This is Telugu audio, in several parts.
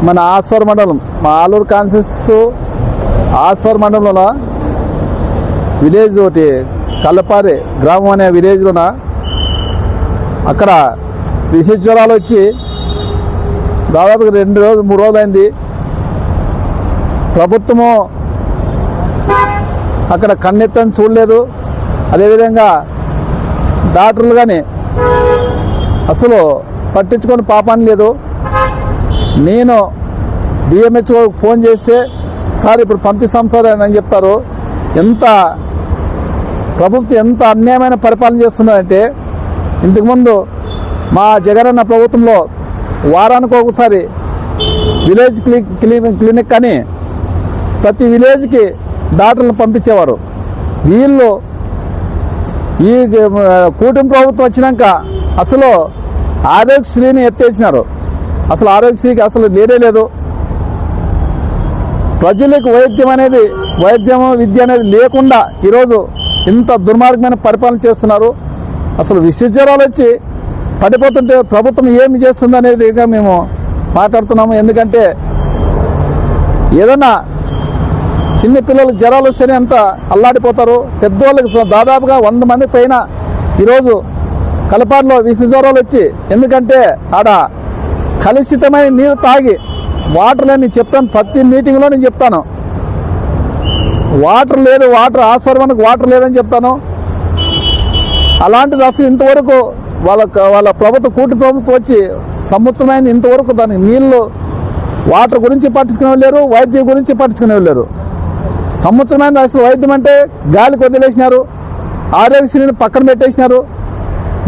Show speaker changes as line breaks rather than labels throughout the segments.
మన ఆస్ఫర్ మండలం, మా ఆలూరు కాన్సెస్ ఆస్ఫర్ మండలంలో విలేజ్ ఒకటి కల్లపారి గ్రామం అనే విలేజ్లోన అక్కడ విష జ్వరాలు వచ్చి దాదాపుగా 2 రోజులు 3 రోజులు అయింది. ప్రభుత్వము అక్కడ కన్నెత్తని చూడలేదు. అదేవిధంగా డాక్టర్లు కానీ అసలు పట్టించుకొని పాపాన్ని లేదు. నేను డిఎంహెచ్ఓ ఫోన్ చేస్తే సార్ ఇప్పుడు పంపిస్తాం సార్ అని చెప్తారు. ఎంత ప్రభుత్వం ఎంత అన్యాయమైన పరిపాలన చేస్తున్నారంటే, ఇంతకుముందు మా జగనన్న ప్రభుత్వంలో వారానికి ఒకసారి విలేజ్ క్లినిక్ అని ప్రతి విలేజ్కి డాక్టర్లను పంపించేవారు. వీళ్ళు ఈ కూటమి ప్రభుత్వం వచ్చినాక అసలు ఆరోగ్యశ్రీని ఎత్తేసినారు. అసలు ఆరోగ్యశ్రీకి అసలు లేనే లేదు. ప్రజలకు వైద్యము విద్య అనేది లేకుండా ఈరోజు ఇంత దుర్మార్గమైన పరిపాలన చేస్తున్నారు. అసలు విష జ్వరాలు వచ్చి పడిపోతుంటే ప్రభుత్వం ఏమి చేస్తుంది అనేది ఇంకా మేము మాట్లాడుతున్నాము. ఎందుకంటే ఏదన్నా చిన్న పిల్లలకు జ్వరాలు వస్తేనే అంత అల్లాడిపోతారు. పెద్దవాళ్ళకి దాదాపుగా 100 మంది పైన ఈరోజు కలపాడులో విష జ్వరాలు వచ్చి, ఎందుకంటే ఆడ కలుషితమైన నీరు తాగి వాటర్ లేని చెప్తాను, ప్రతి మీటింగ్లో నేను చెప్తాను. వాటర్ లేదు, ఆస్వర్మానికి వాటర్ లేదని చెప్తాను. అలాంటిది అసలు ఇంతవరకు వాళ్ళ ప్రభుత్వం కూటమి ప్రభుత్వం వచ్చి సంవత్సరమైంది, ఇంతవరకు దానికి నీళ్ళు వాటర్ గురించి పట్టించుకునే లేరు, వైద్యం గురించి పట్టించుకునే లేరు. సంవత్సరమైంది. అసలు వైద్యం అంటే గాలికి వదిలేసినారు, ఆరోగ్యశ్రీని పక్కన పెట్టేసినారు.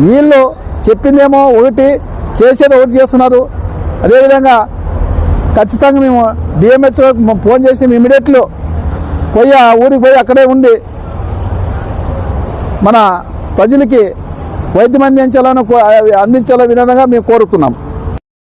వీళ్ళు చెప్పిందేమో ఒకటి, చేసేది ఒకటి చేస్తున్నారు. అదేవిధంగా ఖచ్చితంగా మేము డిఎంహెచ్ఓ ఫోన్ చేసి ఇమీడియట్లో పోయి ఆ ఊరికి పోయి అక్కడే ఉండి మన ప్రజలకి వైద్యం అందించాలనే విధంగా మేము కోరుతున్నాం.